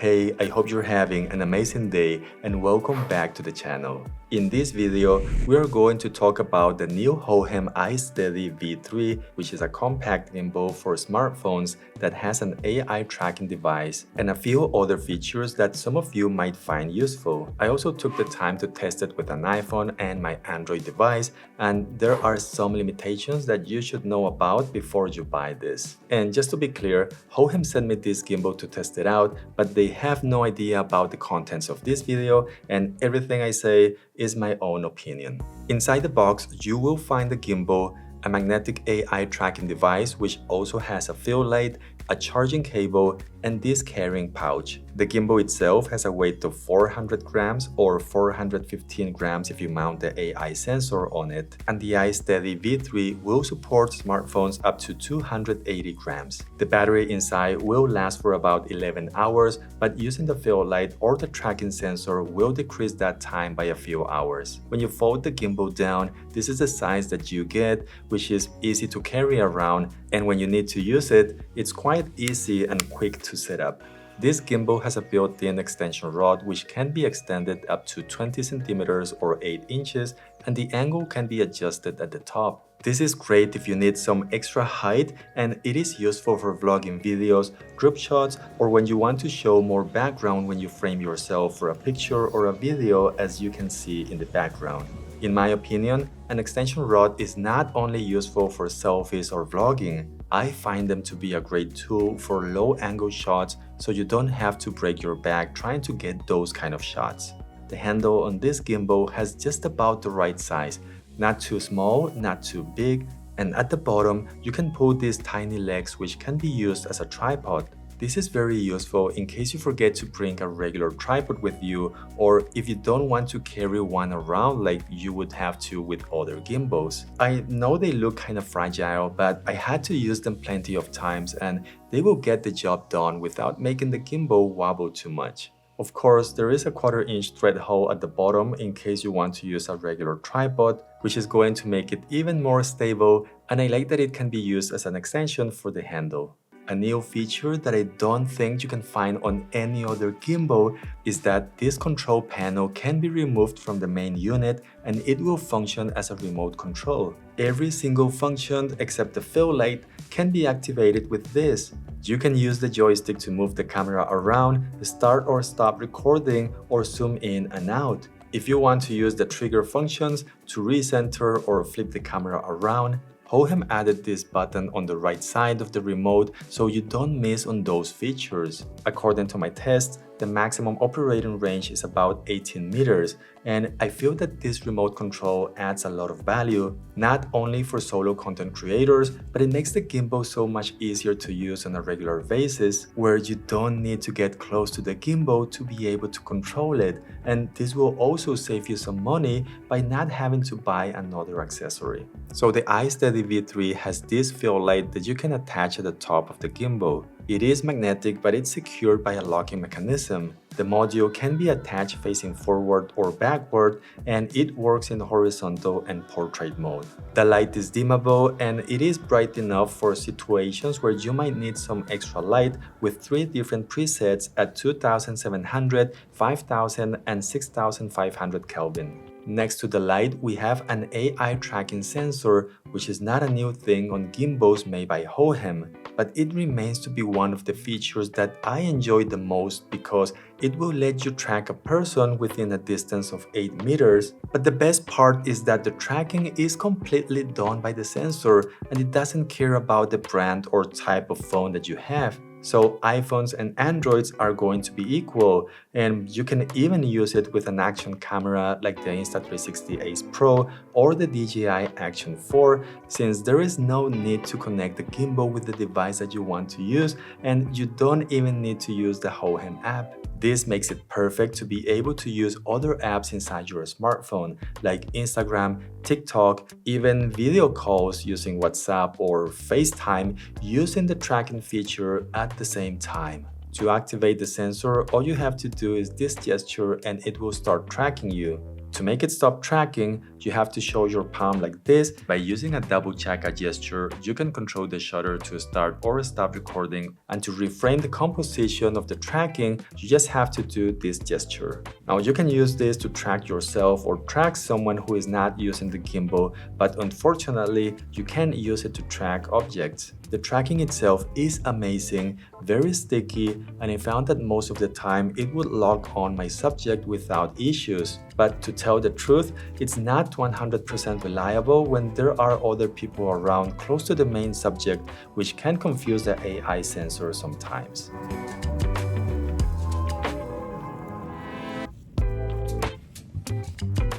Hey, I hope you're having an amazing day and welcome back to the channel. In this video, we are going to talk about the new Hohem iSteady V3, which is a compact gimbal for smartphones that has an AI tracking device and a few other features that some of you might find useful. I also took the time to test it with an iPhone and my Android device, and there are some limitations that you should know about before you buy this. And just to be clear, Hohem sent me this gimbal to test it out, but they have no idea about the contents of this video, and everything I say is my own opinion. Inside the box, you will find the gimbal, a magnetic AI tracking device which also has a fill light, a charging cable, and this carrying pouch. The gimbal itself has a weight of 400 grams or 415 grams if you mount the AI sensor on it, and the iSteady V3 will support smartphones up to 280 grams. The battery inside will last for about 11 hours, but using the fill light or the tracking sensor will decrease that time by a few hours. When you fold the gimbal down, this is the size that you get, which is easy to carry around, and when you need to use it, it's quite easy and quick to set up. This gimbal has a built-in extension rod which can be extended up to 20 centimeters or 8 inches, and the angle can be adjusted at the top. This is great if you need some extra height, and it is useful for vlogging videos, group shots, or when you want to show more background when you frame yourself for a picture or a video, as you can see in the background. In my opinion, an extension rod is not only useful for selfies or vlogging. I find them to be a great tool for low-angle shots, so you don't have to break your back trying to get those kind of shots. The handle on this gimbal has just about the right size, not too small, not too big, and at the bottom you can pull these tiny legs which can be used as a tripod. This is very useful in case you forget to bring a regular tripod with you, or if you don't want to carry one around like you would have to with other gimbals. I know they look kind of fragile, but I had to use them plenty of times and they will get the job done without making the gimbal wobble too much. Of course, there is a 1/4-inch thread hole at the bottom in case you want to use a regular tripod, which is going to make it even more stable, and I like that it can be used as an extension for the handle. A new feature that I don't think you can find on any other gimbal is that this control panel can be removed from the main unit and it will function as a remote control. Every single function except the fill light can be activated with this. You can use the joystick to move the camera around, start or stop recording, or zoom in and out. If you want to use the trigger functions to recenter or flip the camera around, Hohem added this button on the right side of the remote so you don't miss on those features. According to my test, the maximum operating range is about 18 meters, and I feel that this remote control adds a lot of value, not only for solo content creators, but it makes the gimbal so much easier to use on a regular basis, where you don't need to get close to the gimbal to be able to control it, and this will also save you some money by not having to buy another accessory. So the iSteady V3 has this fill light that you can attach at the top of the gimbal. It is magnetic, but it's secured by a locking mechanism. The module can be attached facing forward or backward, and it works in horizontal and portrait mode. The light is dimmable, and it is bright enough for situations where you might need some extra light with 3 different presets at 2700, 5000, and 6500 Kelvin. Next to the light, we have an AI tracking sensor, which is not a new thing on gimbals made by Hohem, but it remains to be one of the features that I enjoy the most because it will let you track a person within a distance of 8 meters. But the best part is that the tracking is completely done by the sensor and it doesn't care about the brand or type of phone that you have. So iPhones and Androids are going to be equal, and you can even use it with an action camera like the Insta360 Ace Pro or the DJI Action 4, since there is no need to connect the gimbal with the device that you want to use, and you don't even need to use the Hohem app. This makes it perfect to be able to use other apps inside your smartphone, like Instagram, TikTok, even video calls using WhatsApp or FaceTime using the tracking feature at the same time. To activate the sensor, all you have to do is this gesture and it will start tracking you. To make it stop tracking, you have to show your palm like this. By using a double chakra gesture, you can control the shutter to start or stop recording, and to reframe the composition of the tracking, you just have to do this gesture. Now you can use this to track yourself or track someone who is not using the gimbal, but unfortunately, you can't use it to track objects. The tracking itself is amazing, very sticky, and I found that most of the time it would lock on my subject without issues. But to tell the truth, it's not 100% reliable when there are other people around close to the main subject, which can confuse the AI sensor sometimes.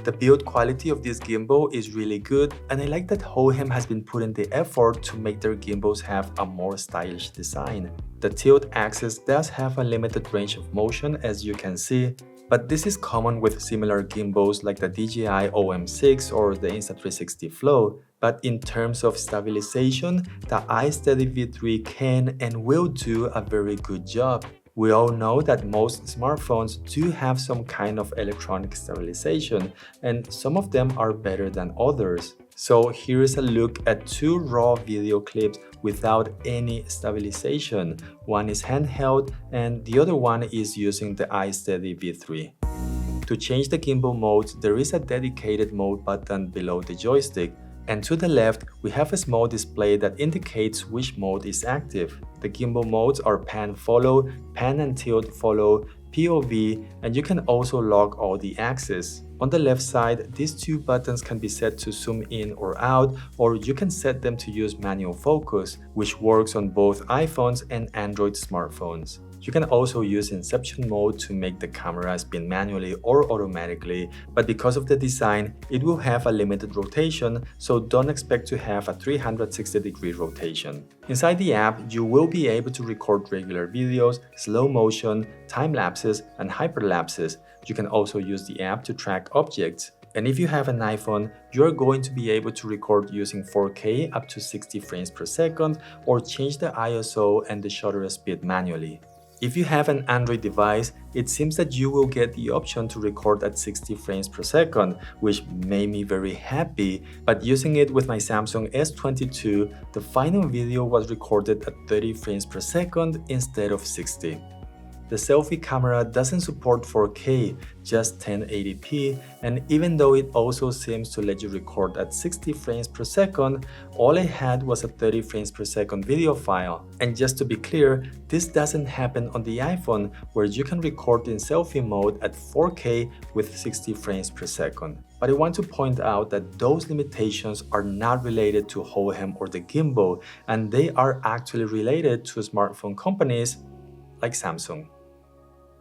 The build quality of this gimbal is really good, and I like that Hohem has been putting the effort to make their gimbals have a more stylish design. The tilt axis does have a limited range of motion, as you can see, but this is common with similar gimbals like the DJI OM6 or the Insta360 Flow. But in terms of stabilization, the iSteady V3 can and will do a very good job. We all know that most smartphones do have some kind of electronic stabilization, and some of them are better than others. So here is a look at two raw video clips without any stabilization. One is handheld and the other one is using the iSteady V3. To change the gimbal modes, there is a dedicated mode button below the joystick. And to the left, we have a small display that indicates which mode is active. The gimbal modes are pan follow, pan and tilt follow, POV, and you can also lock all the axes. On the left side, these two buttons can be set to zoom in or out, or you can set them to use manual focus, which works on both iPhones and Android smartphones. You can also use Inception mode to make the camera spin manually or automatically, but because of the design, it will have a limited rotation, so don't expect to have a 360-degree rotation. Inside the app, you will be able to record regular videos, slow motion, time lapses, and hyperlapses. You can also use the app to track objects. And if you have an iPhone, you're going to be able to record using 4K up to 60 frames per second or change the ISO and the shutter speed manually. If you have an Android device, it seems that you will get the option to record at 60 frames per second, which made me very happy, but using it with my Samsung S22, the final video was recorded at 30 frames per second instead of 60. The selfie camera doesn't support 4K, just 1080p, and even though it also seems to let you record at 60 frames per second, all I had was a 30 frames per second video file. And just to be clear, this doesn't happen on the iPhone, where you can record in selfie mode at 4K with 60 frames per second. But I want to point out that those limitations are not related to Hohem or the gimbal, and they are actually related to smartphone companies like Samsung.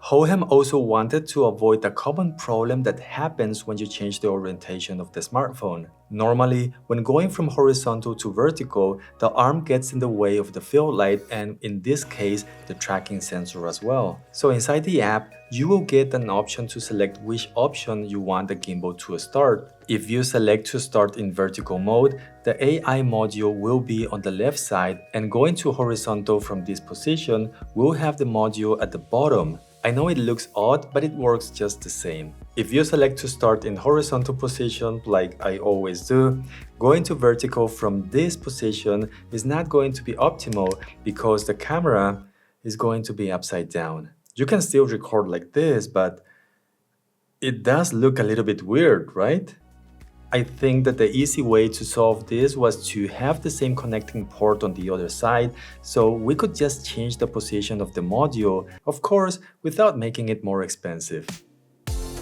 Hohem also wanted to avoid the common problem that happens when you change the orientation of the smartphone. Normally, when going from horizontal to vertical, the arm gets in the way of the field light and, in this case, the tracking sensor as well. So inside the app, you will get an option to select which option you want the gimbal to start. If you select to start in vertical mode, the AI module will be on the left side, and going to horizontal from this position, we'll have the module at the bottom. I know it looks odd, but it works just the same. If you select to start in horizontal position, like I always do, going to vertical from this position is not going to be optimal because the camera is going to be upside down. You can still record like this, but it does look a little bit weird, right? I think that the easy way to solve this was to have the same connecting port on the other side, so we could just change the position of the module, of course, without making it more expensive.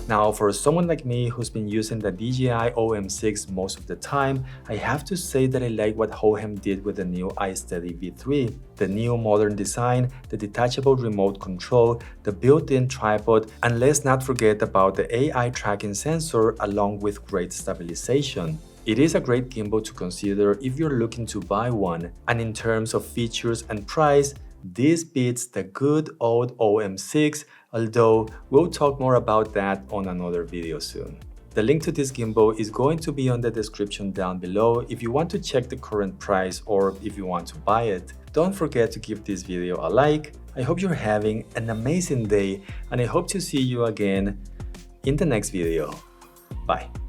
Now, for someone like me who's been using the DJI OM6 most of the time, I have to say that I like what Hohem did with the new iSteady V3. The new modern design, the detachable remote control, the built-in tripod, and let's not forget about the AI tracking sensor along with great stabilization. It is a great gimbal to consider if you're looking to buy one, and in terms of features and price, this beats the good old OM6, although we'll talk more about that on another video soon. The link to this gimbal is going to be on the description down below if you want to check the current price or if you want to buy it. Don't forget to give this video a like. I hope you're having an amazing day, and I hope to see you again in the next video. Bye.